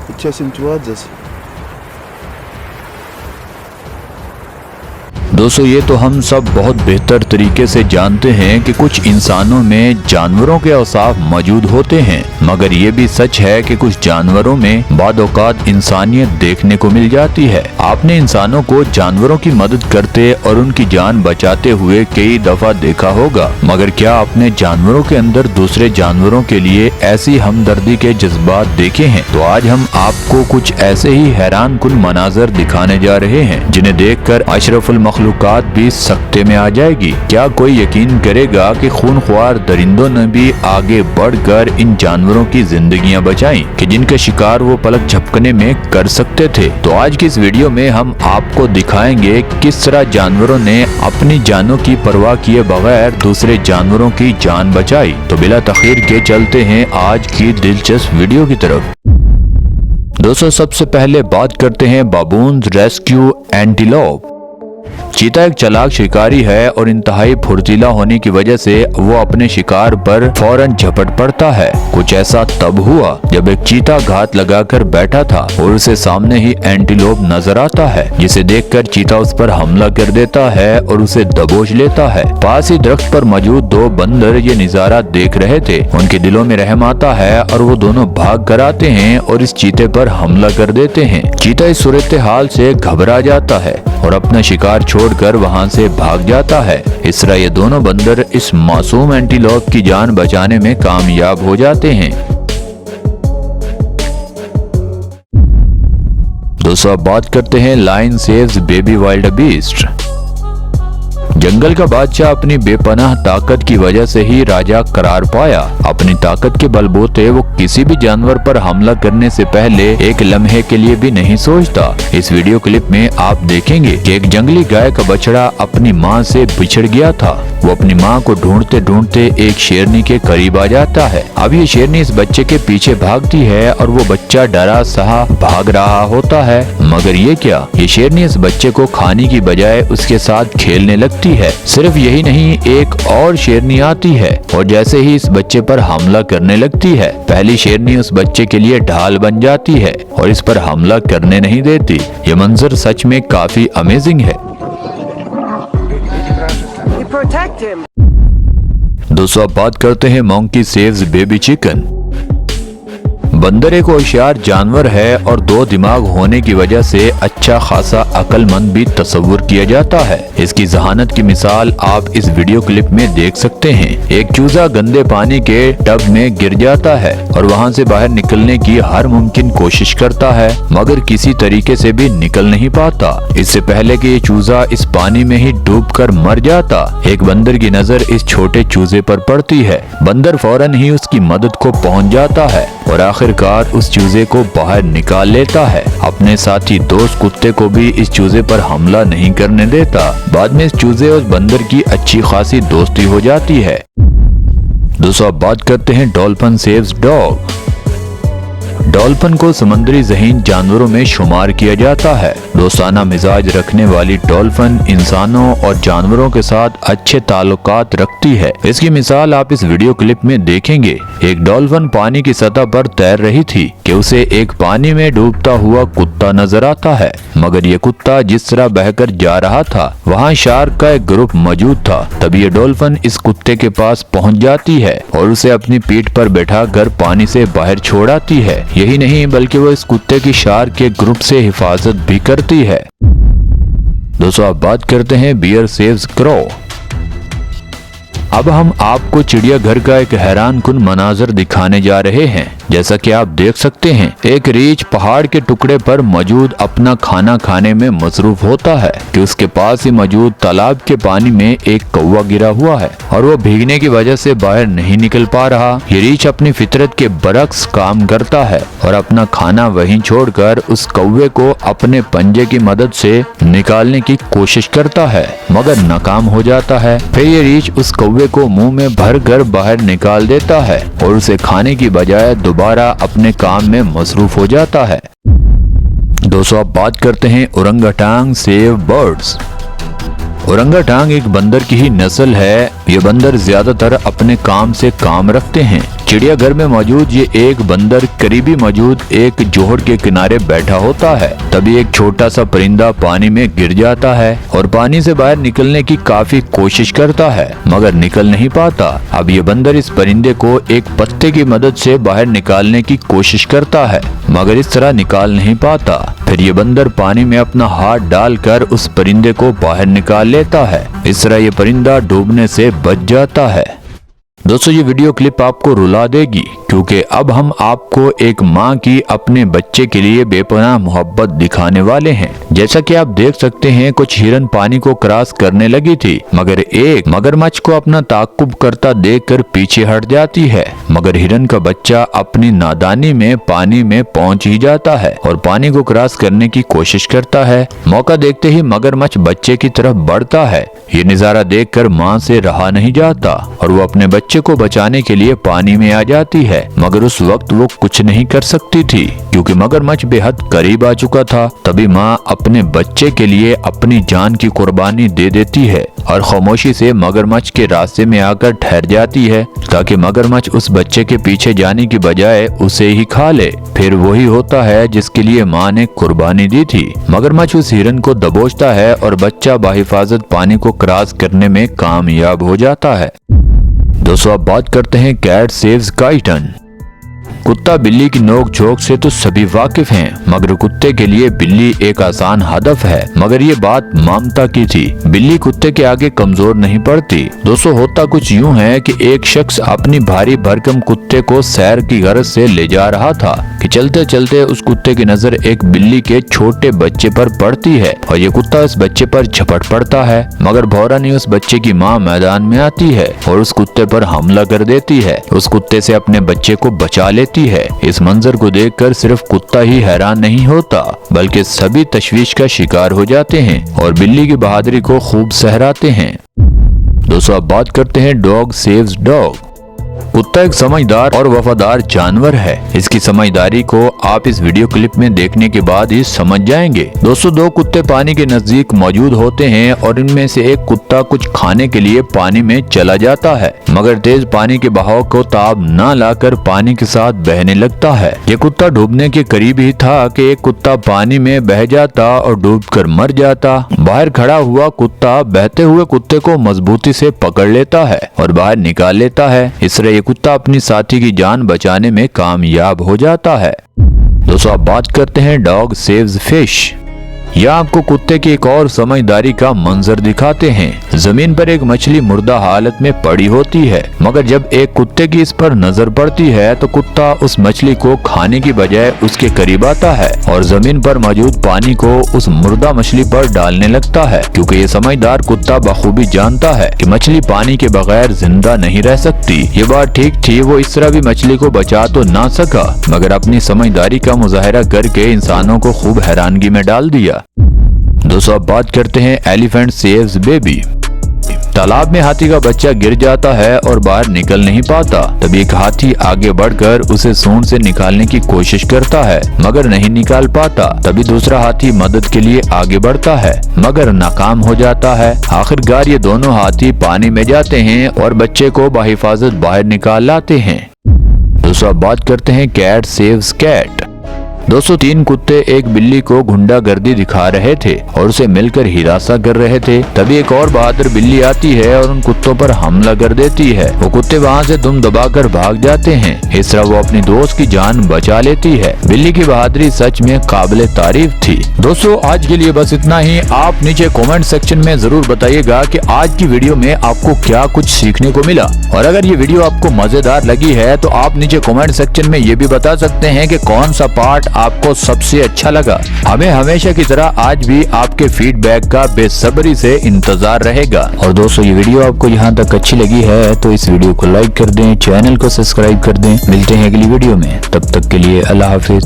Сейчас интуадзас. दोस्तों ये तो हम सब बहुत बेहतर तरीके से जानते हैं कि कुछ इंसानों में जानवरों के औसाफ मौजूद होते हैं, मगर ये भी सच है कि कुछ जानवरों में बाद औकात इंसानियत देखने को मिल जाती है। आपने इंसानों को जानवरों की मदद करते और उनकी जान बचाते हुए कई दफा देखा होगा, मगर क्या आपने जानवरों के अंदर दूसरे जानवरों के लिए ऐसी हमदर्दी के जज्बात देखे हैं? तो आज हम आपको कुछ ऐसे ही हैरान कुन मनाजर दिखाने जा रहे हैं जिन्हें देखकर अशरफुल मखलूकात भी सकते में आ जाएगी। क्या कोई यकीन करेगा कि खूनख्वार दरिंदों ने भी आगे बढ़कर इन जानवरों की जिंदगियां बचाई कि जिनका शिकार वो पलक झपकने में कर सकते थे। तो आज की इस वीडियो में हम आपको दिखाएंगे किस तरह जानवरों ने अपनी जानों की परवाह किए बगैर दूसरे जानवरों की जान बचाई। तो बिला तखीर के चलते हैं आज की दिलचस्प वीडियो की तरफ। दोस्तों सबसे पहले बात करते हैं बाबून्स रेस्क्यू एंटीलोप। चीता एक चालाक शिकारी है और इंतहाई फुर्तीला होने की वजह से वो अपने शिकार पर फौरन झपट पड़ता है। कुछ ऐसा तब हुआ जब एक चीता घात लगाकर बैठा था और उसे सामने ही एंटीलोप नजर आता है, जिसे देखकर चीता उस पर हमला कर देता है और उसे दबोच लेता है। पास ही दरख्त पर मौजूद दो बंदर ये नजारा देख रहे थे। उनके दिलों में रहम आता है और वो दोनों भाग कर आते हैं और इस चीते पर हमला कर देते हैं। चीता इस सूरत हाल से घबरा जाता है और अपना शिकार छोड़कर वहां से भाग जाता है। इस तरह ये दोनों बंदर इस मासूम एंटीलोप की जान बचाने में कामयाब हो जाते हैं। दोस्तों अब बात करते हैं lion saves baby wildebeest. जंगल का बादशाह अपनी बेपनाह ताकत की वजह से ही राजा करार पाया। अपनी ताकत के बलबूते वो किसी भी जानवर पर हमला करने से पहले एक लम्हे के लिए भी नहीं सोचता। इस वीडियो क्लिप में आप देखेंगे कि एक जंगली गाय का बछड़ा अपनी मां से बिछड़ गया था। वो अपनी मां को ढूंढते ढूंढते एक शेरनी के करीब आ जाता है। अब ये शेरनी इस बच्चे के पीछे भागती है और वो बच्चा डरा सहा भाग रहा होता है, मगर ये क्या, ये शेरनी इस बच्चे को खाने की बजाय उसके साथ खेलने लगती है। सिर्फ यही नहीं, एक और शेरनी आती है और जैसे ही इस बच्चे पर हमला करने लगती है, पहली शेरनी उस बच्चे के लिए ढाल बन जाती है और इस पर हमला करने नहीं देती। ये मंजर सच में काफी अमेजिंग है। दोस्तों अब बात करते हैं मंकी सेव्स बेबी चिकन। बंदर एक होशियार जानवर है और दो दिमाग होने की वजह से अच्छा खासा अक्लमंद भी तस्वुर किया जाता है। इसकी जहानत की मिसाल आप इस वीडियो क्लिप में देख सकते हैं। एक चूजा गंदे पानी के टब में गिर जाता है और वहां से बाहर निकलने की हर मुमकिन कोशिश करता है, मगर किसी तरीके से भी निकल नहीं पाता। इससे पहले कि ये चूजा इस पानी में ही डूबकर मर जाता, एक बंदर की नजर इस छोटे चूजे पर पड़ती है। बंदर फौरन ही उसकी मदद को पहुंच जाता है और आखिरकार उस चूजे को बाहर निकाल लेता है। अपने साथी दोस्त कुत्ते को भी इस चूजे पर हमला नहीं करने देता। बाद में इस चूजे और बंदर की अच्छी खासी दोस्ती हो जाती है। दोस्तों अब बात करते हैं डॉल्फिन सेव्स डॉग। डॉल्फिन को समुद्री ज़हीन जानवरों में शुमार किया जाता है। दोस्ताना मिजाज रखने वाली डॉल्फिन इंसानों और जानवरों के साथ अच्छे ताल्लुकात रखती है। इसकी मिसाल आप इस वीडियो क्लिप में देखेंगे। एक डॉल्फिन पानी की सतह पर तैर रही थी कि उसे एक पानी में डूबता हुआ कुत्ता नजर आता है, मगर ये कुत्ता जिस तरह बहकर जा रहा था वहाँ शार्क का एक ग्रुप मौजूद था। तभी ये डॉल्फिन इस कुत्ते के पास पहुँच जाती है और उसे अपनी पीठ पर बैठाकर पानी से बाहर छोड़ आती है। यही नहीं बल्कि वो इस कुत्ते की शार्क के ग्रुप से हिफाजत भी करती है। दोस्तों अब बात करते हैं बियर सेव्स क्रो। अब हम आपको चिड़ियाघर का एक हैरान कुन मनाजर दिखाने जा रहे हैं। जैसा कि आप देख सकते हैं, एक रीछ पहाड़ के टुकड़े पर मौजूद अपना खाना खाने में मसरूफ होता है कि उसके पास ही मौजूद तालाब के पानी में एक कौवा गिरा हुआ है और वो भीगने की वजह से बाहर नहीं निकल पा रहा। ये रीछ अपनी फितरत के बरक्स काम करता है और अपना खाना वहीं छोड़कर उस कौवे को अपने पंजे की मदद से निकालने की कोशिश करता है, मगर नाकाम हो जाता है। फिर ये रीछ उस कौवे को मुंह में भर कर बाहर निकाल देता है और उसे खाने की बजाय दोबारा अपने काम में मसरूफ हो जाता है। दोस्तों अब बात करते हैं ओरंगटांग सेव बर्ड्स। औरंगाटांग एक बंदर की ही नस्ल है। ये बंदर ज्यादातर अपने काम से काम रखते हैं। चिड़ियाघर में मौजूद ये एक बंदर करीबी मौजूद एक जोहड़ के किनारे बैठा होता है। तभी एक छोटा सा परिंदा पानी में गिर जाता है और पानी से बाहर निकलने की काफी कोशिश करता है, मगर निकल नहीं पाता। अब ये बंदर इस परिंदे को एक पत्ते की मदद से बाहर निकालने की कोशिश करता है, मगर इस तरह निकाल नहीं पाता। फिर ये बंदर पानी में अपना हाथ डालकर उस परिंदे को बाहर निकाल लेता है। इस तरह ये परिंदा डूबने से बच जाता है। दोस्तों, ये वीडियो क्लिप आपको रुला देगी, क्योंकि अब हम आपको एक माँ की अपने बच्चे के लिए बेपनाह मोहब्बत दिखाने वाले हैं। जैसा कि आप देख सकते हैं, कुछ हिरन पानी को क्रॉस करने लगी थी, मगर एक मगरमच्छ को अपना ताक़ुब करता देखकर पीछे हट जाती है। मगर हिरन का बच्चा अपनी नादानी में पानी में पहुंच ही जाता है और पानी को क्रॉस करने की कोशिश करता है। मौका देखते ही मगरमच्छ बच्चे की तरफ बढ़ता है। ये नजारा देखकर माँ से रहा नहीं जाता और वो अपने बच्चे को बचाने के लिए पानी में आ जाती है, मगर उस वक्त वो कुछ नहीं कर सकती थी, क्योंकि मगरमच्छ बेहद करीब आ चुका था। तभी माँ अपने बच्चे के लिए अपनी जान की कुर्बानी दे देती है और खामोशी से मगरमच्छ के रास्ते में आकर ठहर जाती है, ताकि मगरमच्छ उस बच्चे के पीछे जाने की बजाय उसे ही खा ले। फिर वही होता है जिसके लिए माँ ने कुर्बानी दी थी। मगरमच्छ उस हिरन को दबोचता है और बच्चा बाहिफाजत पानी को क्रॉस करने में कामयाब हो जाता है। दोस्तों, अब बात करते हैं कैट सेव्स काइटन। कुत्ता बिल्ली की नोक झोंक से तो सभी वाकिफ हैं, मगर कुत्ते के लिए बिल्ली एक आसान हदफ है। मगर ये बात ममता की थी। बिल्ली कुत्ते के आगे कमजोर नहीं पड़ती। दोस्तों, होता कुछ यूं है कि एक शख्स अपनी भारी भरकम कुत्ते को सैर की गरज से ले जा रहा था कि चलते चलते उस कुत्ते की नजर एक बिल्ली के छोटे बच्चे पर पड़ती है और ये कुत्ता उस बच्चे पर झपट पड़ता है, मगर भौरानी उस बच्चे की माँ मैदान में आती है और उस कुत्ते पर हमला कर देती है। उस कुत्ते से अपने बच्चे को बचा लेती है। इस मंजर को देखकर सिर्फ कुत्ता ही हैरान नहीं होता, बल्कि सभी तशवीश का शिकार हो जाते हैं और बिल्ली की बहादुरी को खूब सहराते हैं। दोस्तों, अब बात करते हैं डॉग सेव्स डॉग। कुत्ता एक समझदार और वफादार जानवर है। इसकी समझदारी को आप इस वीडियो क्लिप में देखने के बाद ही समझ जाएंगे। दोस्तों, दो कुत्ते पानी के नजदीक मौजूद होते हैं और इनमें से एक कुत्ता कुछ खाने के लिए पानी में चला जाता है, मगर तेज पानी के बहाव को ताब न लाकर पानी के साथ बहने लगता है। ये कुत्ता डूबने के करीब ही था कि एक कुत्ता पानी में बह जाता और डूबकर मर जाता। बाहर खड़ा हुआ कुत्ता बहते हुए कुत्ते को मजबूती से पकड़ लेता है और बाहर निकाल लेता है। इस तरह ये कुत्ता अपनी साथी की जान बचाने में कामयाब हो जाता है। दोस्तों, अब बात करते हैं डॉग सेव्स फिश। यह आपको कुत्ते की एक और समझदारी का मंजर दिखाते हैं। जमीन पर एक मछली मुर्दा हालत में पड़ी होती है, मगर जब एक कुत्ते की इस पर नजर पड़ती है तो कुत्ता उस मछली को खाने की बजाय उसके करीब आता है और जमीन पर मौजूद पानी को उस मुर्दा मछली पर डालने लगता है, क्योंकि ये समझदार कुत्ता बखूबी जानता है कि मछली पानी के बगैर जिंदा नहीं रह सकती। ये बात ठीक थी, वो इस तरह भी मछली को बचा तो ना सका, मगर अपनी समझदारी का मुजाहरा करके इंसानों को खूब हैरानगी में डाल दिया। दोस्तों, अब बात करते हैं एलिफेंट सेव्स बेबी। तालाब में हाथी का बच्चा गिर जाता है और बाहर निकल नहीं पाता। तभी एक हाथी आगे बढ़कर उसे सूंड से निकालने की कोशिश करता है, मगर नहीं निकाल पाता। तभी दूसरा हाथी मदद के लिए आगे बढ़ता है, मगर नाकाम हो जाता है। आखिरकार ये दोनों हाथी पानी में जाते हैं और बच्चे को बाहिफाजत बाहर निकाल लाते हैं। दोस्तों, अब बात करते हैं कैट सेव्स कैट। दोस्तों, तीन कुत्ते एक बिल्ली को गुंडागर्दी दिखा रहे थे और उसे मिलकर हिरासा कर रहे थे। तभी एक और बहादुर बिल्ली आती है और उन कुत्तों पर हमला कर देती है। वो कुत्ते वहाँ से दुम दबाकर भाग जाते हैं। इस तरह वो अपनी दोस्त की जान बचा लेती है। बिल्ली की बहादुरी सच में काबिले तारीफ थी। दोस्तों, आज के लिए बस इतना ही। आप नीचे कमेंट सेक्शन में जरूर बताइएगा कि आज की वीडियो में आपको क्या कुछ सीखने को मिला, और अगर ये वीडियो आपको मजेदार लगी है तो आप नीचे कमेंट सेक्शन में ये भी बता सकते हैं कि कौन सा पार्ट आपको सबसे अच्छा लगा। हमें हमेशा की तरह आज भी आपके फीडबैक का बेसब्री से इंतजार रहेगा। और दोस्तों, ये वीडियो आपको यहाँ तक अच्छी लगी है तो इस वीडियो को लाइक कर दें, चैनल को सब्सक्राइब कर दें। मिलते हैं अगली वीडियो में, तब तक के लिए अल्लाह हाफिज।